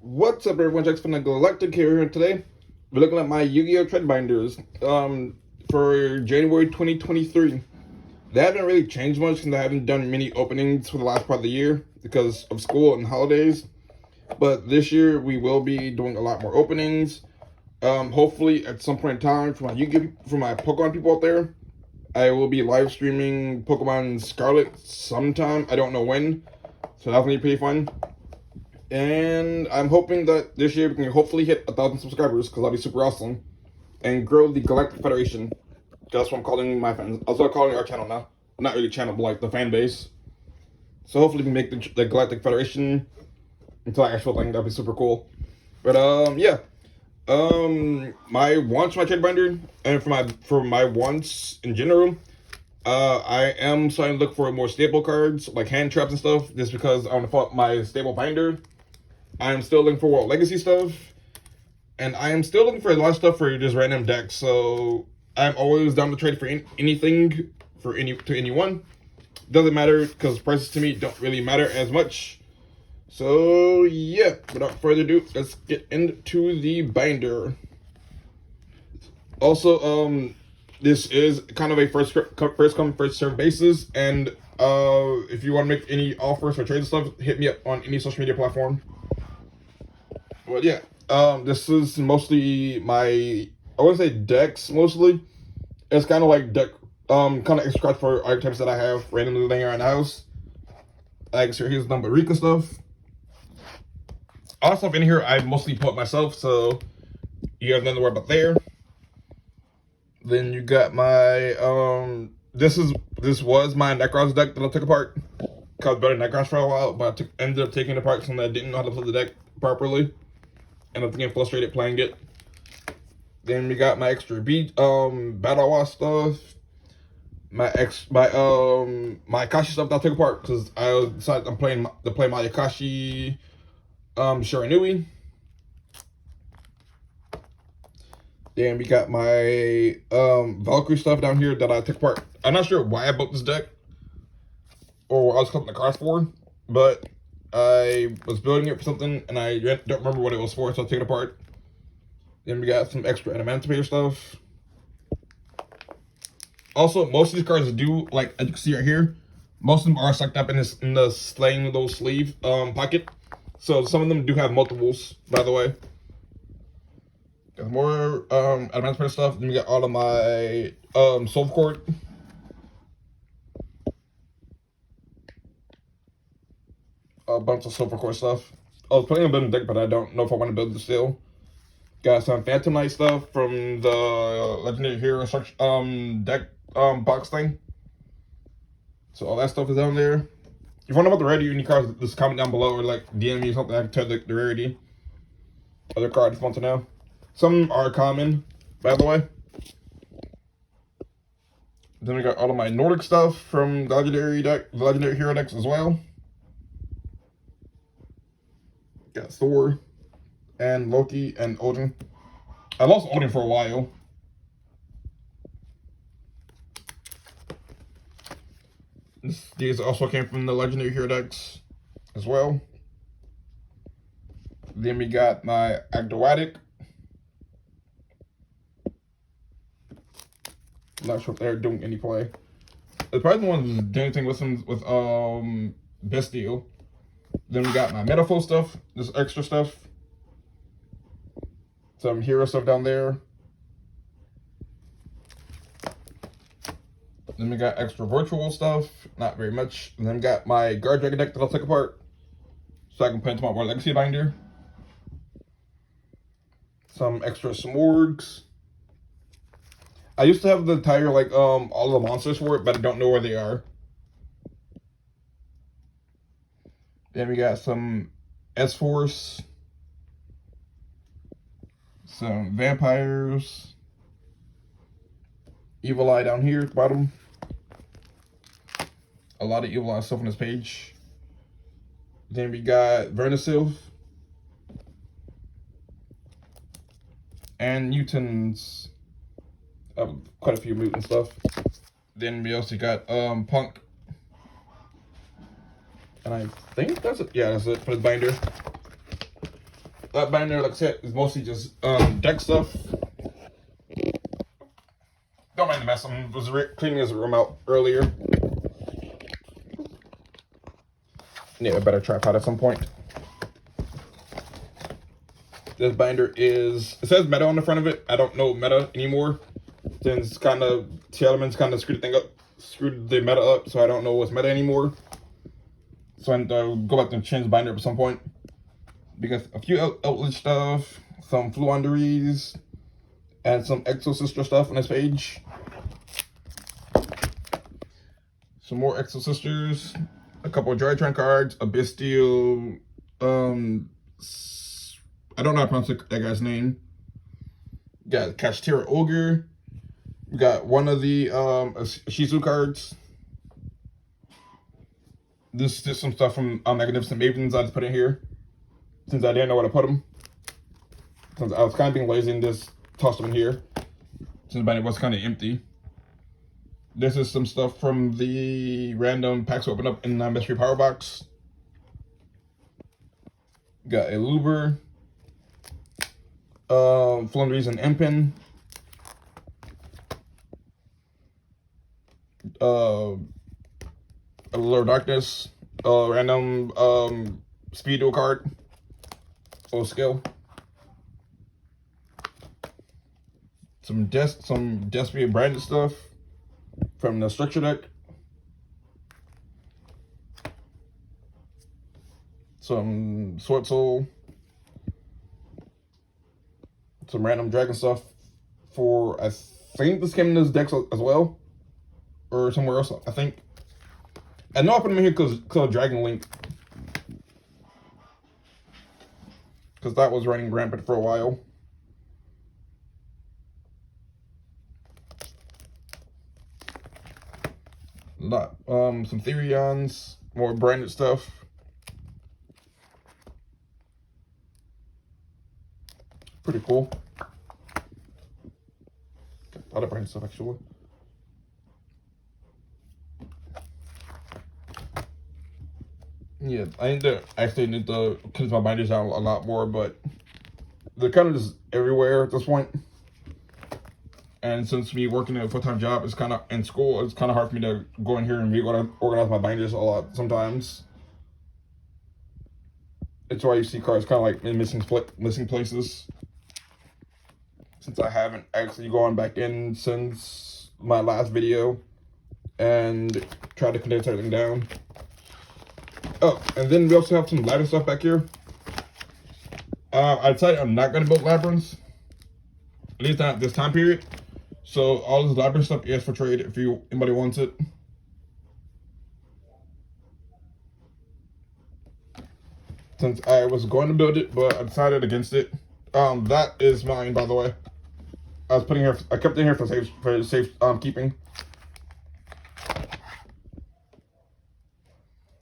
What's up, everyone? Jack's from the Galactic here, and today we're looking at my Yu-Gi-Oh! Trend binders for January 2023. They haven't really changed much since I haven't done many openings for the last part of the year because of school and holidays. But this year we will be doing a lot more openings. Hopefully at some point in time for my Pokemon people out there, I will be live streaming Pokemon Scarlet sometime. I don't know when, so that's gonna be pretty fun. And I'm hoping that this year we can hopefully hit 1,000 subscribers, because that'll be super awesome. And grow the Galactic Federation. That's what I'm calling my fans. Also calling our channel now. Not really channel, but like the fan base. So hopefully we can make the Galactic Federation into an actual thing. That'd be super cool. But yeah. My wants, my trade binder, and for my wants in general, I am starting to look for more staple cards, like hand traps and stuff, just because I want to fill up my stable binder. I'm still looking for World Legacy stuff, and I am still looking for a lot of stuff for just random decks. So I'm always down to trade for anything to anyone. Doesn't matter because prices to me don't really matter as much. So yeah, without further ado, let's get into the binder. Also, this is kind of a first come first serve basis, and if you want to make any offers for trade and stuff, hit me up on any social media platform. Well, yeah, this is mostly I wouldn't say decks mostly. It's kind of like deck, kind of extra cards for archetypes that I have randomly laying around the house. Like, so here's number Rika stuff. All stuff in here I mostly put myself, so you have nothing to worry about there. Then you got my, this was my Necros deck that I took apart. Cause better Necros for a while, but I ended up taking it apart since I didn't know how to play the deck properly. Ended up getting frustrated playing it. Then we got my extra Battle Wasp stuff. My Akashi stuff that I took apart because I decided I'm playing my Akashi Shiranui. Then we got my Valkyrie stuff down here that I took apart. I'm not sure why I built this deck or what I was cutting the cards for, but I was building it for something and I don't remember what it was for, so I took it apart. Then we got some extra Emancipator stuff. Also, most of these cards do, like as you can see right here, most of them are sucked up in the slaying little sleeve pocket. So some of them do have multiples, by the way. Got more Emancipator stuff. Then we got all of my Soul Court. A bunch of Silver Core stuff. I was planning on building a deck, but I don't know if I want to build it still. Got some Phantom Knight stuff from the Legendary Hero deck box thing. So all that stuff is down there. If you want to know about the rarity of any cards, just comment down below or like DM me something I can tell the rarity. Other cards want to know. Some are common, by the way. Then we got all of my Nordic stuff from the Legendary Hero decks as well. Got Thor and Loki and Odin. I lost Odin for a while. These also came from the Legendary Hero decks as well. Then we got my Agdowatic. I'm not sure if they're doing any play. The probably one who's doing anything with them with Bestial. Then we got my Metaphor stuff, this extra stuff. Some hero stuff down there. Then we got extra virtual stuff, not very much. And then we got my Guard Dragon deck that I'll take apart so I can put into my World Legacy binder. Some extra Smorgs. I used to have the entire, like, all the monsters for it, but I don't know where they are. Then we got some S-Force. Some vampires. Evil Eye down here at the bottom. A lot of Evil Eye stuff on this page. Then we got Vernisil. And mutants. Quite a few mutant stuff. Then we also got Punk. And I think that's it. Yeah, that's it for the binder. that binder, like I said, is mostly just deck stuff. Don't mind the mess. I was cleaning this room out earlier. Need a better tripod at some point. This binder is, it says Meta on the front of it. I don't know Meta anymore, since kind of the elements kind of screwed the thing up, screwed the Meta up, so I don't know what's Meta anymore. So I need to go back and change the binder up at some point, because a few outlet stuff, some fluenderies, and some Exo Sister stuff on this page. Some more Exo Sisters, a couple of Drytron cards, a Bestial, I don't know how to pronounce that guy's name. Got Kashtira Ogre. We got one of the Shizu cards. This is just some stuff from Magnificent Mavens I just put in here, since I didn't know where to put them. Since I was kind of being lazy and just tossed them in here, since it was kind of empty. This is some stuff from the random packs we opened up in the Mystery Power Box. Got a Luber, Flunderies and Empin, a Lord of Darkness, random Speedo card, full skill, some Despia branded stuff from the structure deck, some Sword Soul, some random dragon stuff for, I think this came in this deck as well, or somewhere else, I think. I know I put them in here because of Dragon Link, because that was running rampant for a while. Some Therions, more branded stuff. Pretty cool. A lot of branded stuff, actually. Yeah, I actually need to cleanse my binders out a lot more, but they're kind of just everywhere at this point. And since me working a full-time job is kind of in school, it's kind of hard for me to go in here and organize my binders a lot sometimes. It's why you see cards kind of like in missing places. Since I haven't actually gone back in since my last video and tried to condense everything down. Oh, and then we also have some ladder stuff back here. I decided I'm not going to build labyrinths, at least not this time period. So all this labyrinth stuff is for trade if anybody wants it. Since I was going to build it, but I decided against it. That is mine, by the way. I kept it here for safe keeping.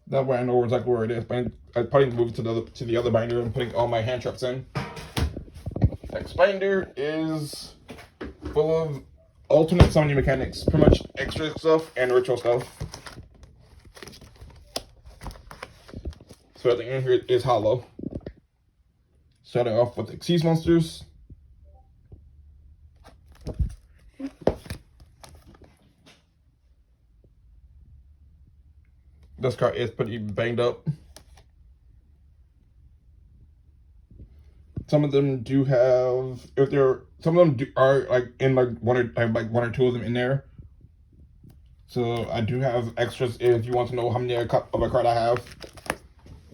That way I know exactly where it is. But I probably moved to the other binder and putting all my hand traps in. Next binder is full of alternate summoning mechanics, pretty much extra stuff and ritual stuff. So everything in here is hollow. Starting off with Xyz monsters. This card is pretty banged up. Some of them do have, some of them are like in like one or two of them in there. So I do have extras if you want to know how many of a card I have.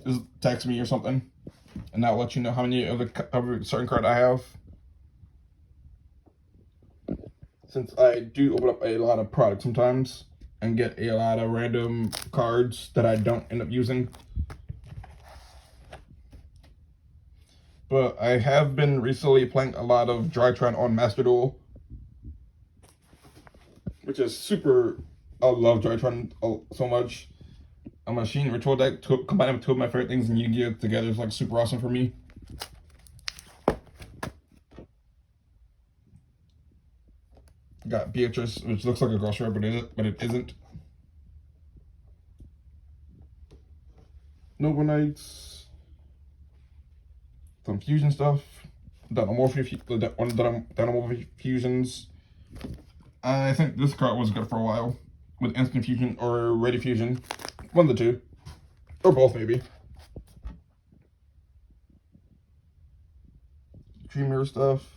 Just text me or something, and I'll let you know how many of a certain card I have. Since I do open up a lot of products sometimes and get a lot of random cards that I don't end up using. But I have been recently playing a lot of Drytron on Master Duel, which is super. I love Drytron so much. A machine ritual deck combining with two of my favorite things in Yu-Gi-Oh together is like super awesome for me. Got Beatrice, which looks like a girl shirt, but it isn't. Nova Knights. some fusion stuff, Dynamorph fusions. I think this card was good for a while with instant fusion or ready fusion, one of the two, or both maybe. Dreamer stuff.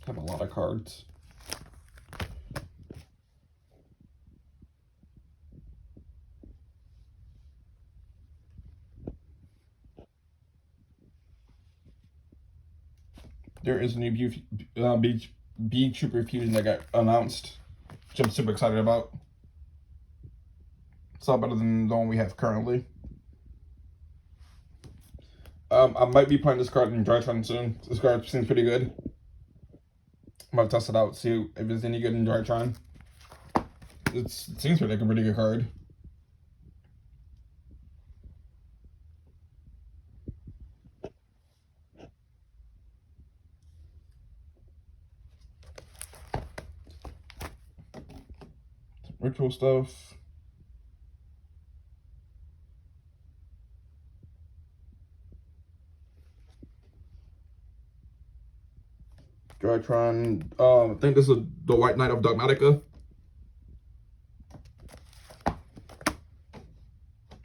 Have a lot of cards. There is a new B Trooper fusion that got announced, which I'm super excited about. It's a lot better than the one we have currently. I might be playing this card in Drytron soon. This card seems pretty good. I'm gonna test it out, see if it's any good in Drytron. It seems like a pretty good card. Some ritual stuff. Drytron. I think this is the White Knight of Dogmatica.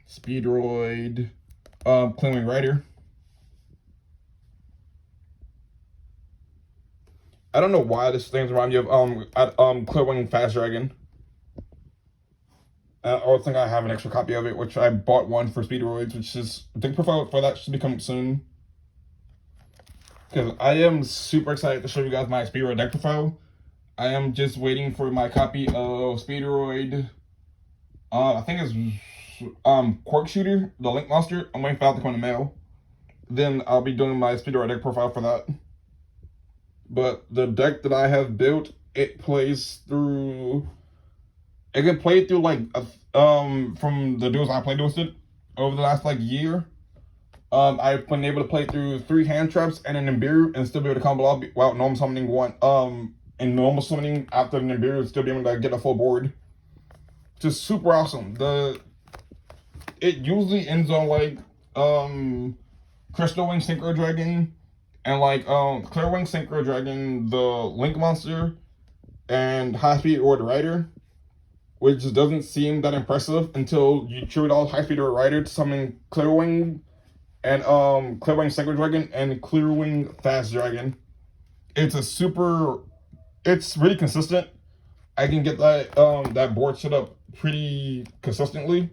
Speedroid. Cleanwing Rider. I don't know why this thing's remind me of Clearwing Fast Dragon. I also think I have an extra copy of it, which I bought one for Speedroids, which is I think profile for that should be coming soon. Because I am super excited to show you guys my Speedroid deck profile. I am just waiting for my copy of Speedroid. I think it's Quark Shooter, the Link Monster. I'm waiting for that to come in the mail. Then I'll be doing my Speedroid deck profile for that. But the deck that I have built, it plays through. It can play through like from the duels I played with it over the last like year. I've been able to play through 3 hand traps and an Nibiru and still be able to combo out without normal summoning one. And normal summoning after the Nibiru, still be able to get a full board. Just super awesome. It usually ends on like Crystal Wing Synchro Dragon and like Clear Wing Synchro Dragon, the Link Monster, and High Speed Order Rider, which just doesn't seem that impressive until you true it all High Speed Order Rider to summon Clear Wing and Clearwing Synchro Dragon and Clearwing Fast Dragon. It's really consistent. I can get that board set up pretty consistently.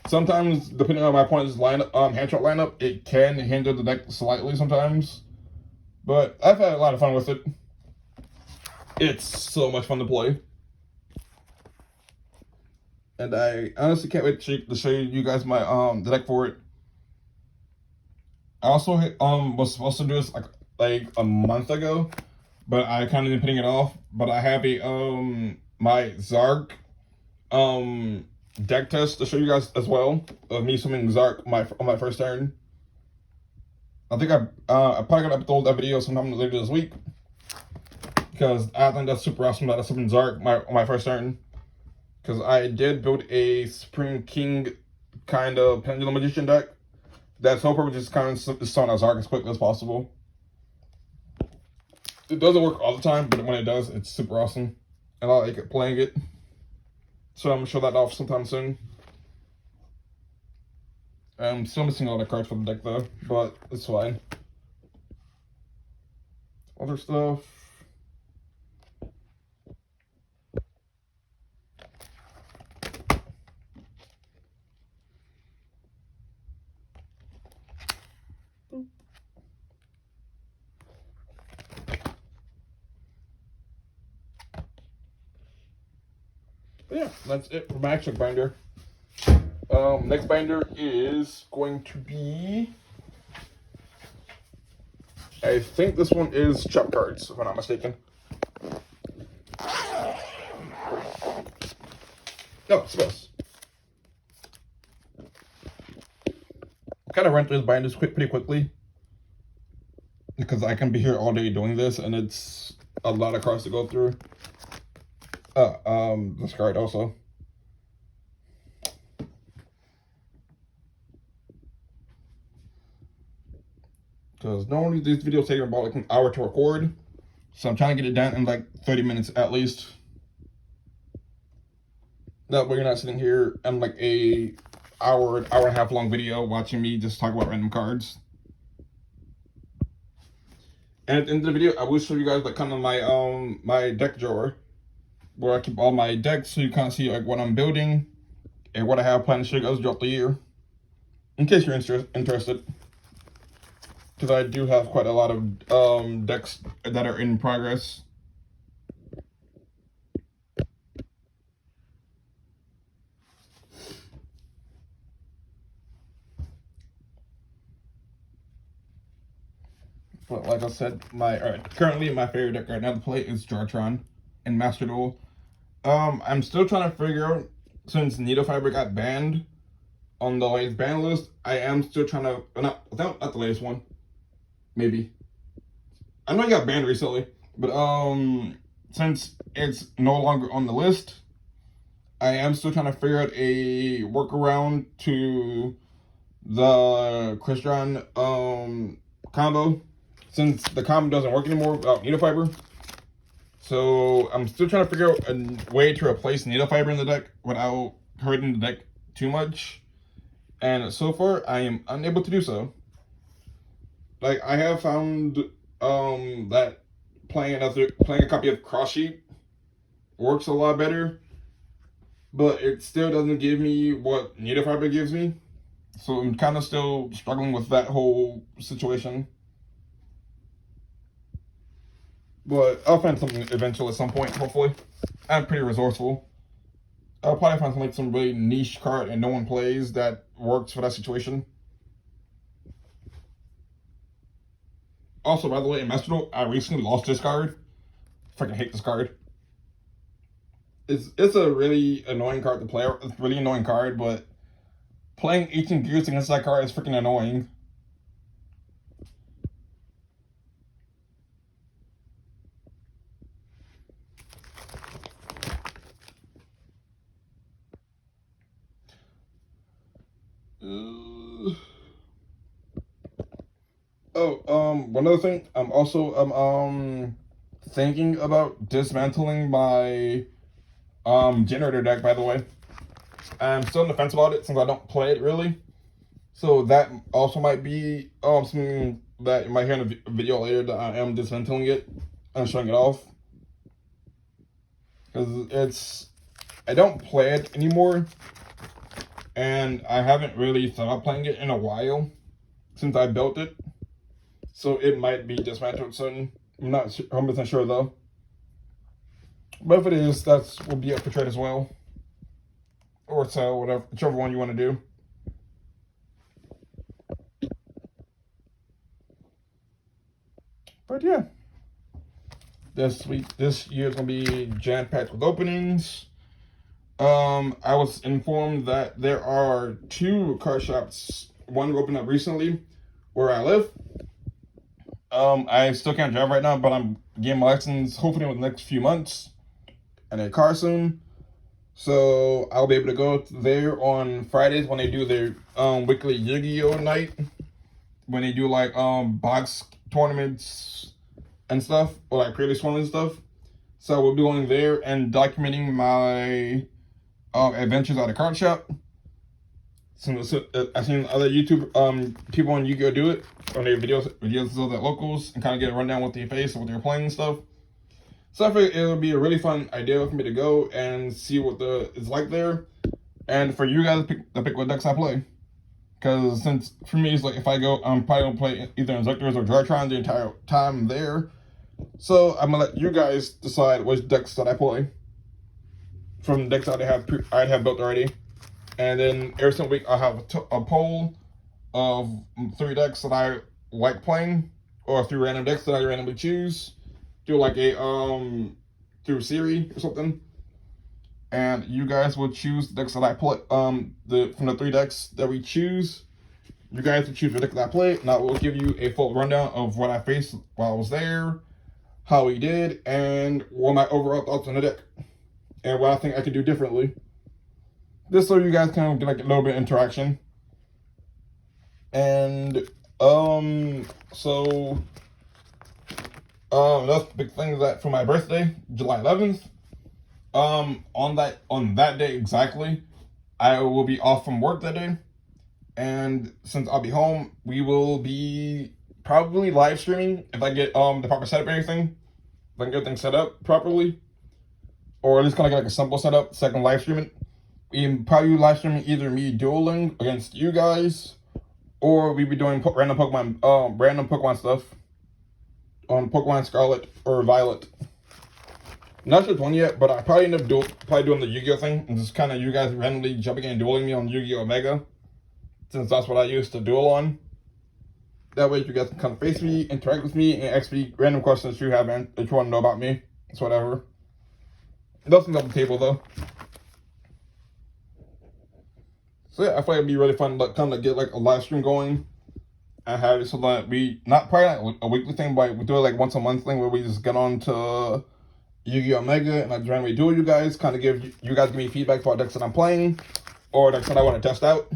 Sometimes, depending on my opponent's hand trap lineup, it can hinder the deck slightly sometimes. But I've had a lot of fun with it. It's so much fun to play. And I honestly can't wait to show you guys my the deck for it. I also was supposed to do this like a month ago, but I kind of been putting it off. But I have my Zark deck test to show you guys as well of me summoning Zark on my first turn. I think I probably gonna upload that video sometime later this week because I think that's super awesome that I summoned Zark on my first turn. Because I did build a Supreme King kind of Pendulum Magician deck. That's whole purpose is kind of summon Zark as quickly as possible. It doesn't work all the time, but when it does, it's super awesome. And I like playing it. So I'm going to show that off sometime soon. I'm still missing all the cards from the deck though, but it's fine. Other stuff. Yeah, that's it for my action binder. Next binder is going to be, I think this one is trap cards, if I'm not mistaken. No, it's this. Kind of ran through this binders pretty quickly because I can be here all day doing this, and it's a lot of cards to go through. This card also. because normally these videos take about like an hour to record. So I'm trying to get it done in like 30 minutes at least. That way you're not sitting here and like a hour and a half long video watching me just talk about random cards. And at the end of the video, I will show you guys like kind of my my deck drawer, where I keep all my decks, so you kind of see like what I'm building and what I have planned to show you guys throughout the year, in case you're interested. Because I do have quite a lot of decks that are in progress. But like I said, currently my favorite deck right now to play is Jartron and Master Duel. I'm still trying to figure out, since Needle Fiber got banned on the latest ban list, I am still trying to, not the latest one, maybe. I know it got banned recently, but since it's no longer on the list, I am still trying to figure out a workaround to the Crystron combo, since the combo doesn't work anymore without Needle Fiber. So I'm still trying to figure out a way to replace Needle Fiber in the deck without hurting the deck too much. And so far, I am unable to do so. Like, I have found that playing a copy of Cross Sheet works a lot better, but it still doesn't give me what Needle Fiber gives me. So I'm kind of still struggling with that whole situation. But I'll find something eventually at some point, hopefully. I'm pretty resourceful. I'll probably find like some really niche card and no one plays that works for that situation. Also, by the way, in Master Duel, I recently lost this card. Freaking hate this card. It's a really annoying card to play. It's a really annoying card, but playing 18 gears against that card is freaking annoying. One other thing, I'm also thinking about dismantling my generator deck, by the way. I'm still on the fence about it since I don't play it really. So that also might be something that you might hear in a video later, that I am dismantling it and showing it off. Because I don't play it anymore, and I haven't really thought of playing it in a while since I built it. So it might be dismantled soon. I'm not 100% sure though. But if it is, that will be up for trade as well. Or sell, whatever, whichever one you want to do. But yeah. This year is going to be jam-packed with openings. I was informed that there are 2 card shops. One opened up recently where I live. I still can't drive right now, but I'm getting my license hopefully in the next few months and a car soon. So I'll be able to go there on Fridays when they do their weekly Yugioh night. When they do like box tournaments and stuff, or like previous tournament stuff. So we'll be going there and documenting my adventures at a card shop. I've seen other YouTube people on Yugioh do it on their videos of the locals and kind of get a rundown what they face and what they're playing and stuff. So I figured it would be a really fun idea for me to go and see what it's like there, and for you guys to pick what decks I play. Because since for me it's like if I go, I'm probably gonna play either Inzuctors or Jartron the entire time there. So I'm gonna let you guys decide which decks that I play from the decks that I have built already. And then every single week I'll have a poll of 3 decks that I like playing, or 3 random decks that I randomly choose. Do like a through Siri or something. And you guys will choose the decks that I play. From the 3 decks that we choose, you guys will choose the deck that I play, and I will give you a full rundown of what I faced while I was there, how we did, and what my overall thoughts on the deck, and what I think I could do differently. Just so you guys can get like a little bit of interaction. And So that's the big thing that for my birthday, July 11th. On that day exactly, I will be off from work that day, and since I'll be home, we will be probably live streaming if I get the proper setup and everything. If I can get everything set up properly, or at least kind of get like a simple setup, so I can live stream it. We probably live streaming either me dueling against you guys, or we be doing random Pokemon stuff on Pokemon Scarlet or Violet. Not sure which one yet, but I probably end up doing the Yu-Gi-Oh thing, and just kind of you guys randomly jumping in and dueling me on Yu-Gi-Oh Omega, since that's what I used to duel on. That way you guys can kind of face me, interact with me, and ask me random questions you have that you want to know about me. It's whatever. Nothing on the table though. So yeah, I feel like it'd be really fun to kind of get like a live stream going and have it so that we, not probably like a weekly thing, but we do it like once a month thing where we just get on to Yu-Gi-Oh! Omega and like randomly duel you guys, kind of give me feedback about decks that I'm playing or decks that I want to test out.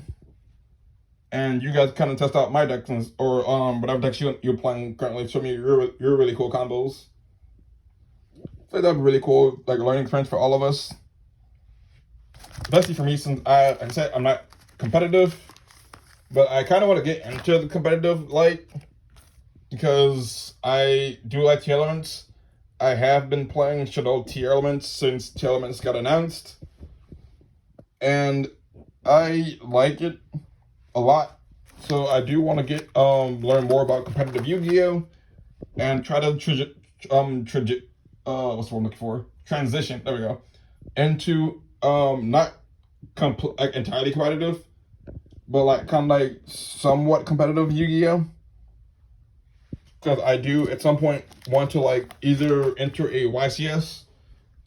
And you guys kind of test out my decks or whatever decks you're playing currently. Show me your really cool combos. So that'd be really cool, like a learning experience for all of us. Especially for me, since like I said, I'm not competitive, but I kind of want to get into the competitive light because I do like T elements. I have been playing Shadow T elements since T elements got announced, and I like it a lot. So I do want to get learn more about competitive Yu-Gi-Oh, and try to what's the word I'm looking for? Transition. There we go. Into not like entirely competitive, but like kind of like somewhat competitive Yu-Gi-Oh. Because I do at some point want to like either enter a YCS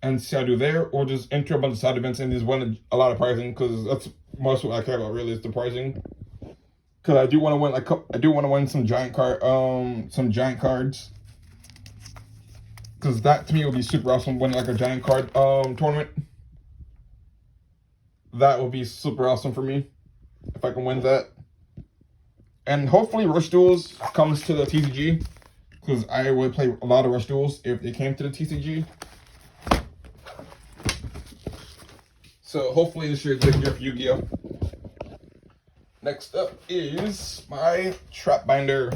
and see how I do there, or just enter a bunch of side events and just win a lot of pricing. Because that's most what I care about really is the pricing. Because I do want to win some giant cards. Because that to me would be super awesome, winning like a giant card tournament. That would be super awesome for me if I can win that. And hopefully Rush Duels comes to the TCG, because I would play a lot of Rush Duels if it came to the TCG. So hopefully this year is a big year for Yu-Gi-Oh. Next up is my Trap Binder.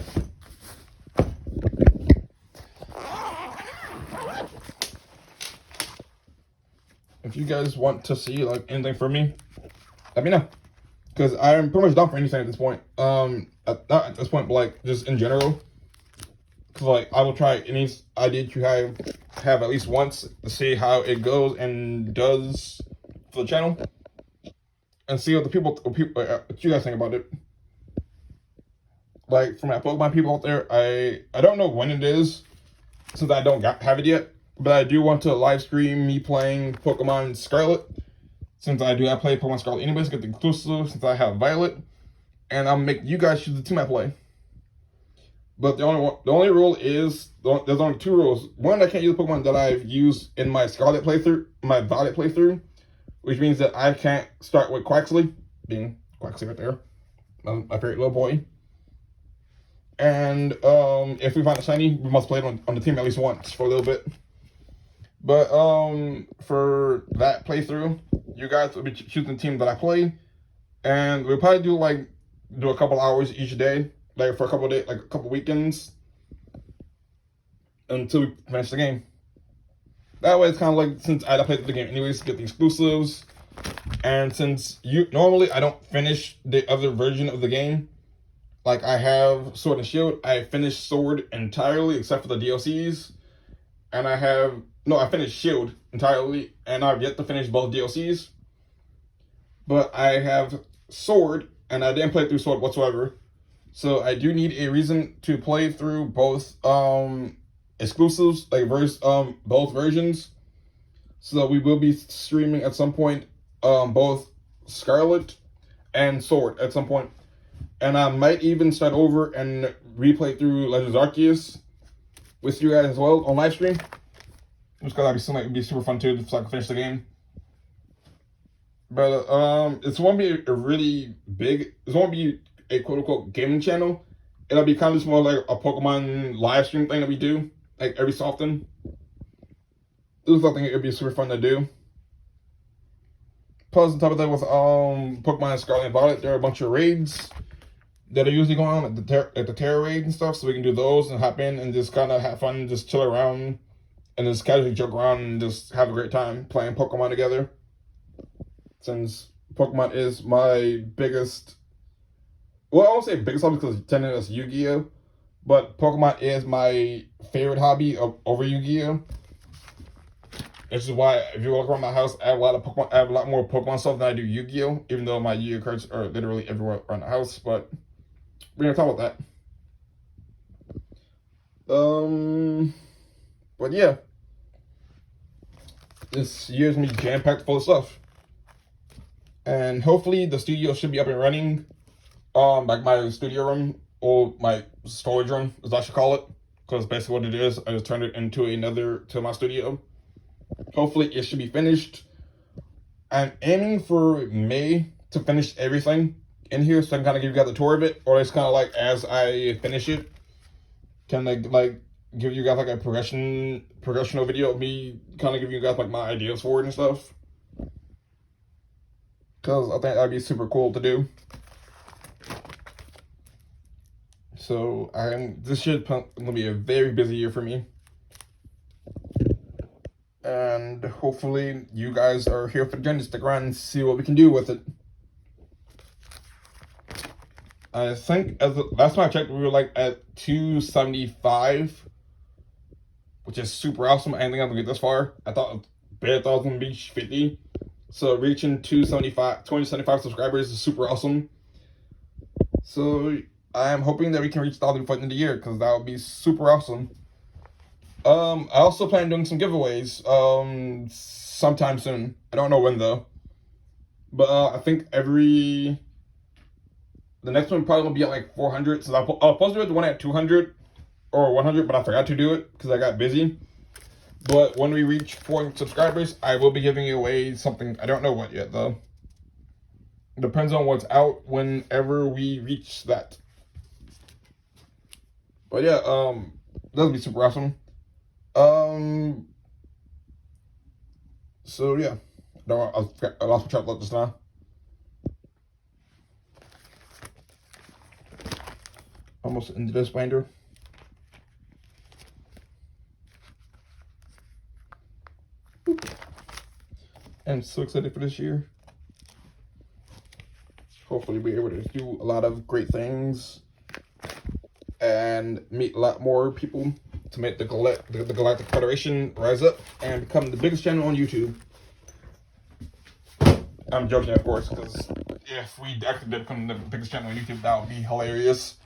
If you guys want to see like anything from me, let me know. Because I'm pretty much done for anything at this point. Not at this point, but like just in general. Because like I will try any idea you have at least once to see how it goes and does for the channel, and see what what you guys think about it. Like for my Pokemon people out there, I don't know when it is, since I don't have it yet. But I do want to live stream me playing Pokemon Scarlet, since I play Pokemon Scarlet anyways, get the exclusive since I have Violet, and I'll make you guys choose the team I play. But the only rule is there's only two rules. One, I can't use Pokemon that I've used in my Scarlet playthrough, my Violet playthrough, which means that I can't start with Quaxley, being Quaxley right there, my favorite little boy. And if we find a shiny, we must play it on the team at least once for a little bit. But for that playthrough, you guys will be choosing the team that I play, and we'll probably do a couple hours each day, like for a couple days, like a couple weekends, until we finish the game. That way, it's kind of like, since I played the game anyways, get the exclusives, and since normally I don't finish the other version of the game, like I have Sword and Shield, I finished Sword entirely except for the DLCs, and I finished Shield entirely, and I've yet to finish both DLCs. But I have Sword, and I didn't play through Sword whatsoever. So I do need a reason to play through both exclusives, like both versions. So we will be streaming at some point both Scarlet and Sword at some point. And I might even start over and replay through Legends Arceus with you guys as well on live stream. Just because it'd be super fun too, so I can finish the game. But it's won't be it's won't be a quote unquote gaming channel. it'll be kind of just more like a Pokemon live stream thing that we do, like every so often. This is something it'd be super fun to do. Plus, on top of that, with Pokemon Scarlet and Violet, there are a bunch of raids that are usually going on at the Terra raid and stuff, so we can do those and hop in and just kind of have fun, just chill around and just casually joke around and just have a great time playing Pokemon together. Since Pokemon is my biggest, well, I won't say biggest hobby because technically it's Yu-Gi-Oh, but Pokemon is my favorite hobby over Yu-Gi-Oh. This is why, if you walk around my house, I have a lot more Pokemon stuff than I do Yu-Gi-Oh, even though my Yu-Gi-Oh cards are literally everywhere around the house, but we're gonna talk about that. But yeah, this year's gonna be jam-packed full of stuff, and hopefully the studio should be up and running. Like my studio room, or my storage room, as I should call it, because basically what it is, I just turned it into my studio. Hopefully it should be finished. I'm aiming for May to finish everything in here, so I can kind of give you guys a tour of it, or it's kind of like as I finish it, can like give you guys like a progressional video of me kind of giving you guys like my ideas for it and stuff, because I think that'd be super cool to do. So this year's gonna be a very busy year for me, and hopefully you guys are here for the journey. Stick around and see what we can do with it. I think last time I checked, we were like at 275, which is super awesome. I didn't think I was gonna get this far. I thought it was gonna reach 50. So reaching 275 subscribers is super awesome. So I'm hoping that we can reach 1,000 before the end of the year, because that would be super awesome. I also plan on doing some giveaways sometime soon. I don't know when though, but I think the next one probably gonna be at like 400. So I was supposed to do the one at 200 or 100, but I forgot to do it because I got busy. But when we reach 400 subscribers, I will be giving away something. I don't know what yet though. Depends on what's out whenever we reach that. But yeah, that'll be super awesome. So yeah, no, I lost my track of thought just now. Almost into this binder. I'm so excited for this year. Hopefully we're able to do a lot of great things and meet a lot more people to make the Galactic Federation rise up and become the biggest channel on YouTube. I'm joking, of course, because if we actually did become the biggest channel on YouTube, that would be hilarious.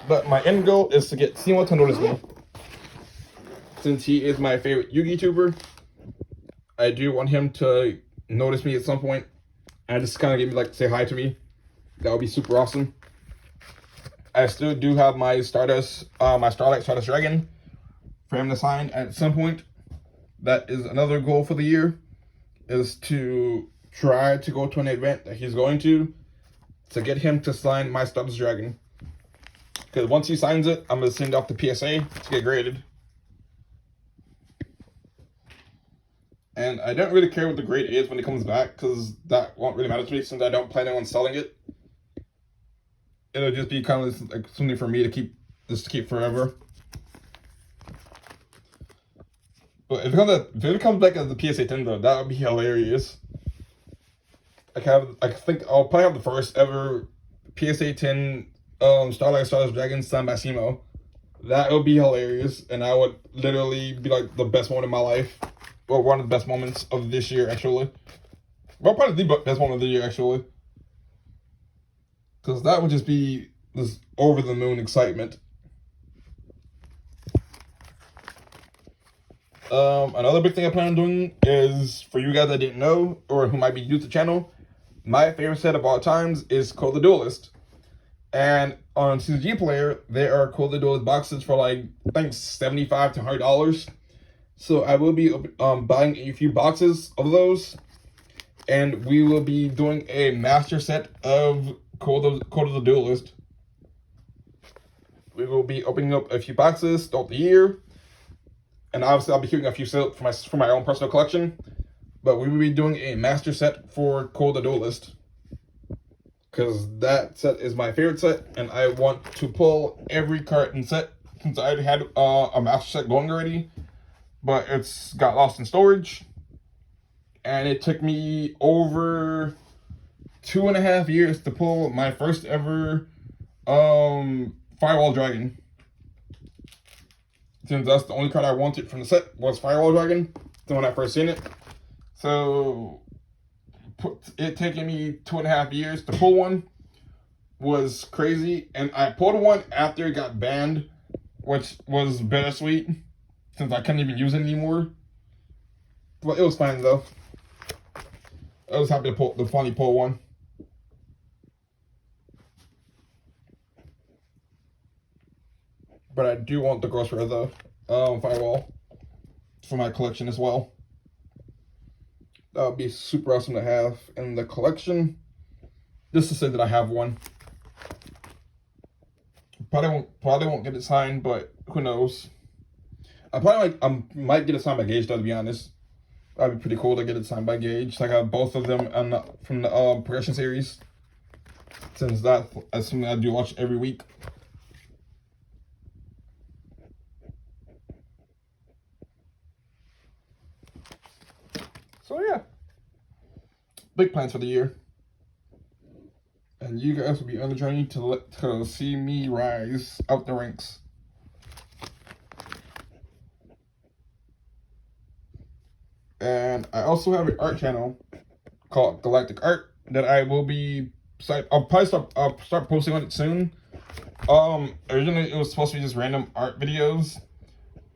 But my end goal is to get Simo to notice me. Since he is my favorite Yu-Gi tuber, I do want him to notice me at some point and just kind of give me, like, say hi to me. That would be super awesome. I still do have my Stardust, my Starlight Stardust Dragon for him to sign at some point. That is another goal for the year, is to try to go to an event that he's going to get him to sign my Stardust Dragon. Because once he signs it, I'm going to send it off to PSA to get graded. And I don't really care what the grade is when it comes back, because that won't really matter to me since I don't plan on selling it. It'll just be kind of like something for me to keep forever. But if it comes back as the PSA 10 though, that would be hilarious. I think I'll probably have the first ever PSA 10 Starlight Stardust Dragon signed by Simo. That would be hilarious, and I would literally be like the best moment of my life. Or one of the best moments of this year, actually. Well, probably the best moment of the year, actually. Because that would just be this over-the-moon excitement. Another big thing I plan on doing is, for you guys that didn't know, or who might be new to the channel, my favorite set of all times is Code the Duelist. And on CG Player, there are Code the Duelist boxes for like, I think $75 to $100. So I will be buying a few boxes of those and we will be doing a master set of Code of the Duelist. We will be opening up a few boxes throughout the year, and obviously I'll be keeping a few set for my own personal collection. But we will be doing a master set for Code of the Duelist, because that set is my favorite set, and I want to pull every card in set since I had a master set going already, but it's got lost in storage, and it took me over 2.5 years to pull my first ever Firewall Dragon. Since that's the only card I wanted from the set was Firewall Dragon, so when I first seen it. So it taking me 2.5 years to pull one was crazy, and I pulled one after it got banned, which was bittersweet since I couldn't even use it anymore. But it was fine though. I was happy to finally pull one. But I do want the Ghost Rare though, Firewall, for my collection as well. That would be super awesome to have in the collection. Just to say that I have one. Probably won't get it signed, but who knows? I might get it signed by Gage though, to be honest. That'd be pretty cool to get it signed by Gage. Like I have both of them from the progression series, since that's something I do watch every week. So yeah, big plans for the year, and you guys will be on the journey to see me rise out the ranks. And I also have an art channel called Galactic Art that I will be. I'll probably start posting on it soon. Originally it was supposed to be just random art videos,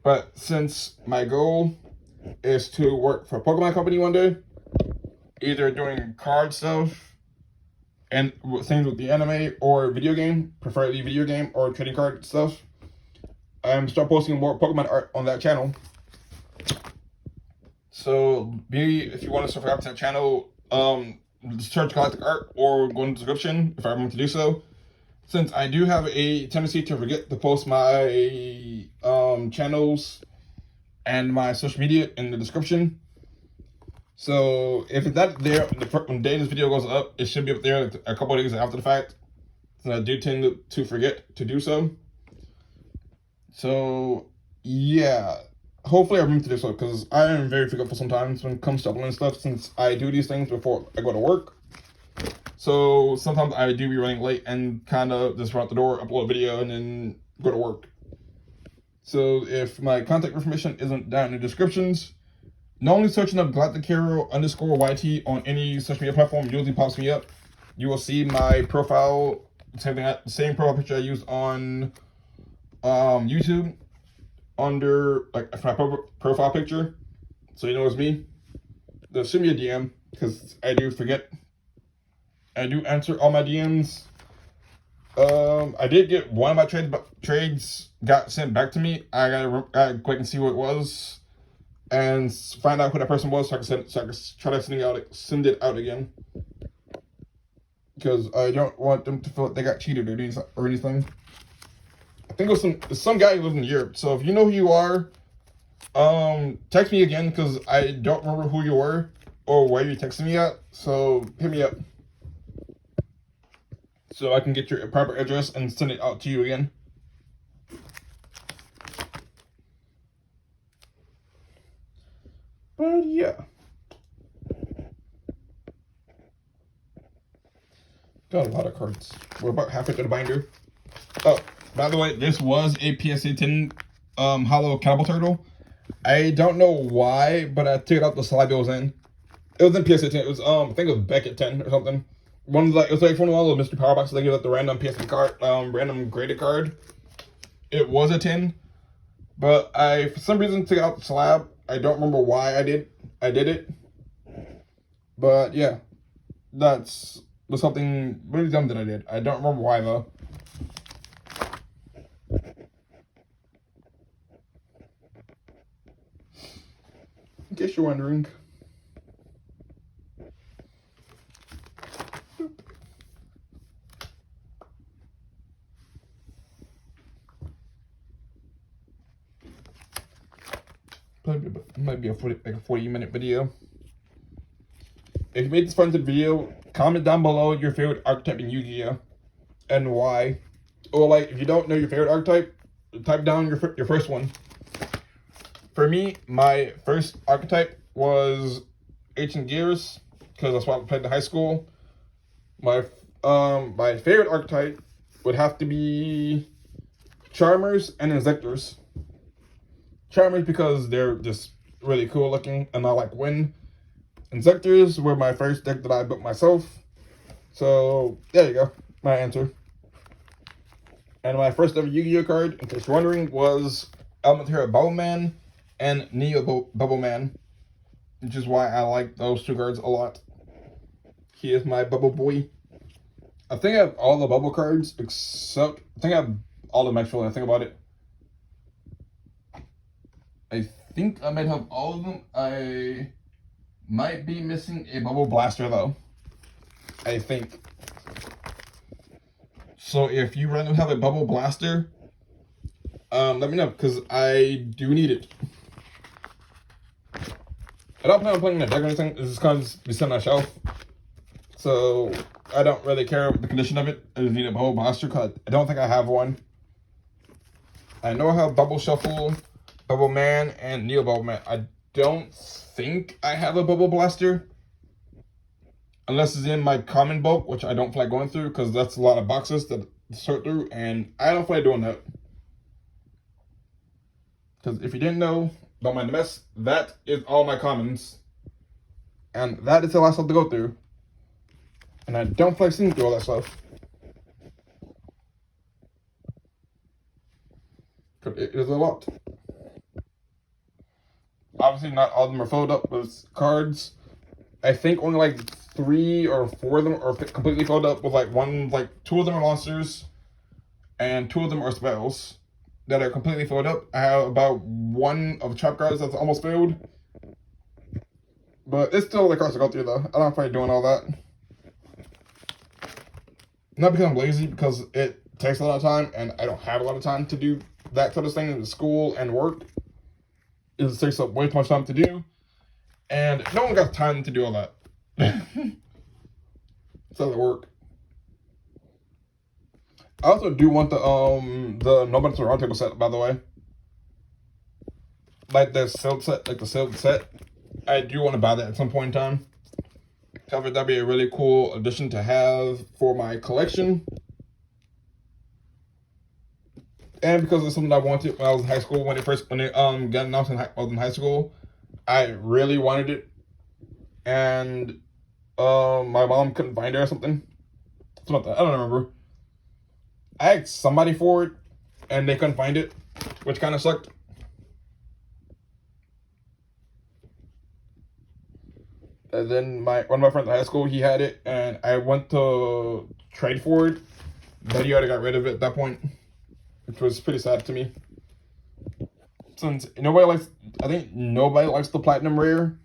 but since my goal is to work for a Pokemon company one day, either doing card stuff and things with the anime or video game, preferably video game or trading card stuff, I'm start posting more Pokemon art on that channel. So if you want to subscribe to that channel, search Galactic Art or go in the description if I want to do so. Since I do have a tendency to forget to post my channels and my social media in the description. So if it's not there when the day this video goes up, it should be up there a couple of days after the fact. So I do tend to forget to do so. So yeah, hopefully I remember to do so, because I am very forgetful sometimes when it comes to uploading stuff, since I do these things before I go to work. So sometimes I do be running late and kind of just run out the door, upload a video, and then go to work. So if my contact information isn't down in the descriptions, normally searching up Galactic Hero _YT on any social media platform usually pops me up. You will see my profile, same profile picture I used on YouTube, under like my profile picture, so you know it's me. Just send me a DM, because I do forget. I do answer all my DMs. I did get one of my trades got sent back to me. I gotta click and see what it was, and find out who that person was, so I can try to send it out again. Because I don't want them to feel like they got cheated or anything. I think it was some guy who lives in Europe. So if you know who you are, text me again, because I don't remember who you were or where you texted me at. So hit me up, so I can get your proper address and send it out to you again. But yeah, got a lot of cards. We're about halfway through the binder. Oh, by the way, this was a PSA 10 hollow Cannibal Turtle. I don't know why, but I took it out the slide it was in. It was in PSA 10. It was I think it was Beckett 10 or something. It was like one of those mystery power boxes they give out the random PSA card, random graded card. It was a 10, but I for some reason took out the slab. I don't remember why I did it. But yeah, was something really dumb that I did. I don't remember why though. In case you're wondering. might be a 40-minute video. If you made this far into the video, comment down below your favorite archetype in Yu-Gi-Oh! And why. Or like, if you don't know your favorite archetype, type down your first one. For me, my first archetype was Ancient Gears, because that's what I played in high school. My favorite archetype would have to be Charmers and Inzectors. Charmers because they're just really cool looking and I like wind. Inzectors were my first deck that I built myself. So there you go, my answer. And my first ever Yu-Gi-Oh card, in case you're wondering, was Elementary Bubble Man and Neo Bubble Man, which is why I like those two cards a lot. He is my Bubble Boy. I think I have all the Bubble cards except, I think I have all of them actually when I think about it. I think I might have all of them. I might be missing a Bubble Blaster though. I think. So if you randomly have a Bubble Blaster, let me know, because I do need it. I don't plan on playing in a deck or anything. This is kind of be sitting on a shelf. So I don't really care the condition of it. I just need a Bubble Blaster because I don't think I have one. I know I have Bubble Shuffle, Bubble Man, and Neo Bubble Man. I don't think I have a Bubble Blaster. Unless it's in my common bulk, which I don't feel like going through because that's a lot of boxes to sort through, and I don't feel like doing that. Because if you didn't know, don't mind the mess, that is all my commons. And that is a lot of stuff to go through. And I don't feel like seeing through all that stuff. Because it is a lot. Obviously, not all of them are filled up with cards. I think only like 3 or 4 of them are completely filled up with like 2 of them are monsters and 2 of them are spells that are completely filled up. I have about 1 of trap cards that's almost filled. But it's still the cards to go through though. I don't feel like doing all that. Not because I'm lazy, because it takes a lot of time and I don't have a lot of time to do that sort of thing in school and work. It takes up way too much time to do. And no one got time to do all that. So it work. I also do want the Nobody to the Round Table set, by the way. Like the sealed set, like the sealed set. I do want to buy that at some point in time. However, that'd be a really cool addition to have for my collection. And because it's something I wanted when I was in high school, when it got announced when I was in high school, I really wanted it. And my mom couldn't find it or something. Something like that. I don't remember. I asked somebody for it, and they couldn't find it, which kind of sucked. And then one of my friends in high school, he had it, and I went to trade for it, but he already got rid of it at that point, which was pretty sad to me. Since I think nobody likes the platinum rare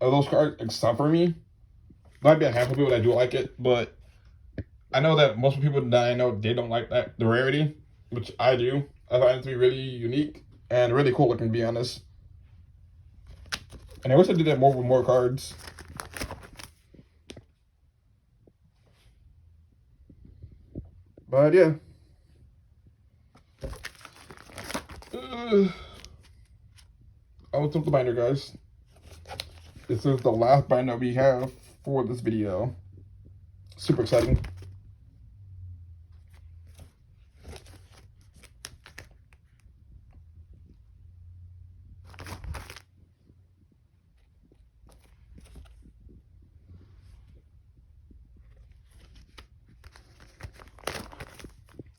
of those cards except for me. Might be a handful of people that do like it, but I know that most people that I know, they don't like the rarity, which I do. I find it to be really unique and really cool looking, to be honest. And I wish I did that more with more cards. But yeah. I'll open up the binder, guys. This is the last binder we have for this video. Super exciting.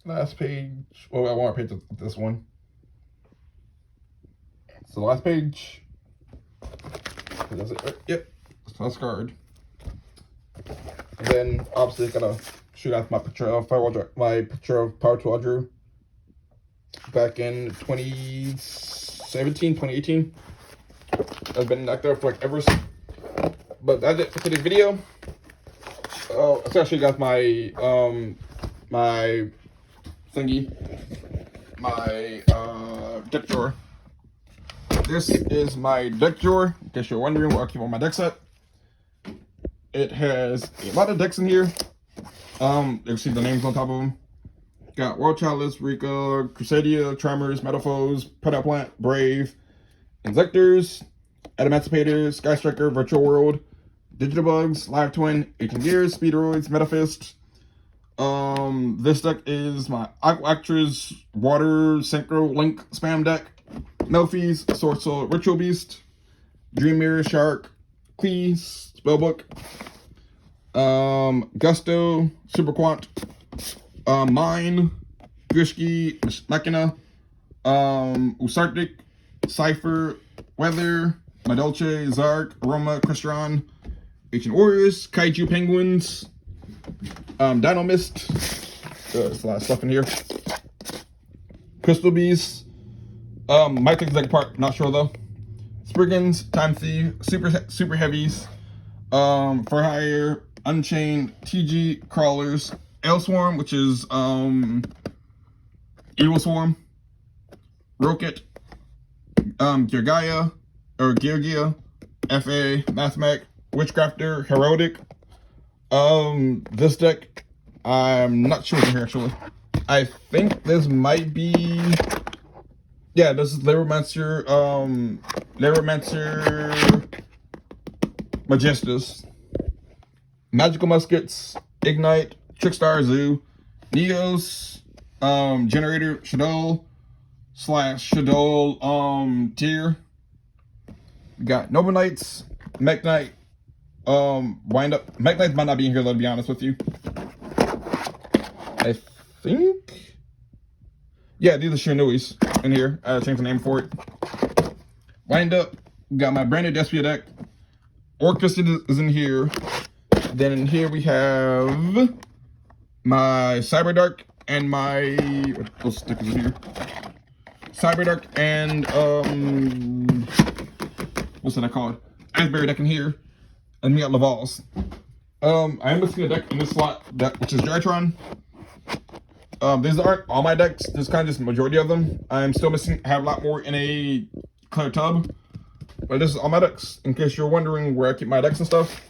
Last page. Well, I want to page this one. So the last page. That's it. Yep. Last card. And then obviously gonna shoot out my picture of Power Tool I drew back in 2017, 2018. I've been back there for like ever. But that's it for today's video. Oh, I actually got my my thingy, my deck drawer. this is my deck drawer. In case you're wondering where I keep all my decks at. It has a lot of decks in here. You see the names on top of them. Got World Chalice, Rika, Crusadia, Tremors, Metaphors, Predator Plant, Brave, Injectors, Adamantipator, Sky Striker, Virtual World, Digital Bugs, Live Twin, Ancient Gears, Speedroids, Metafist. This deck is my Aqua Actress, Water, Synchro, Link, Spam deck. Melfi's, Sorcerer, Ritual Beast, Dream Mirror, Shark, Cleese, Spellbook, Gusto, Super Quant, Mine, Grishki, Machina, Usartic, Cypher, Weather, Madolce, Zark, Roma, Crystron, Ancient Warriors, Kaiju Penguins, Dino Mist, there's a lot of stuff in here, Crystal Beast, might take the deck apart, not sure though, Spriggans, Time Thief, Super Heavies, For Hire, Unchained, TG, Crawlers, Elswarm, which is Evil Swarm, Rocket, Geargaia, or Geargia, FA, Mathmech, Witchcrafter, Herodic. This deck, I'm not sure what's in here actually. I think this might be, yeah, this is Lyromancer, Majestus, Magical Muskets, Ignite, Trickstar Zoo, Neos, Generator, Shadow, /Shadow, Tier. We got Nova Knights, Mech Knight, Wind Up. Mech Knight might not be in here though, to be honest with you. I think, yeah, these are Shinuis in here. I changed the name for it. Wind Up, got my brand new Despia deck. Orcus is in here. Then in here we have my Cyberdark and my, what stickers in here? Cyberdark and, what's that called? Iceberry deck in here. And we got Laval's. I am missing a deck in this slot, which is Drytron. These aren't all my decks. This is kind of just the majority of them. I'm still missing, have a lot more in a clear tub. But this is all my decks, in case you're wondering where I keep my decks and stuff.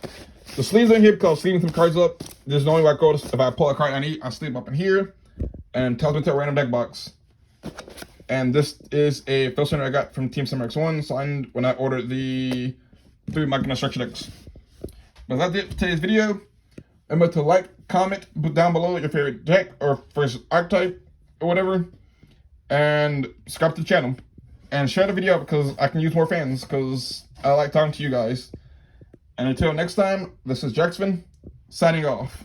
The sleeves are in here because sleeving some cards up. This is the only way I go. If I pull a card I need, I sleeve up in here. And tells me to a random deck box. And this is a fill center I got from Team Summer X1, signed when I ordered the 3 Machina Structure decks. But that's it for today's video. Remember to like, comment, put down below your favorite deck or first archetype or whatever. And subscribe to the channel. And share the video because I can use more fans because I like talking to you guys. And until next time, this is Jackson, signing off.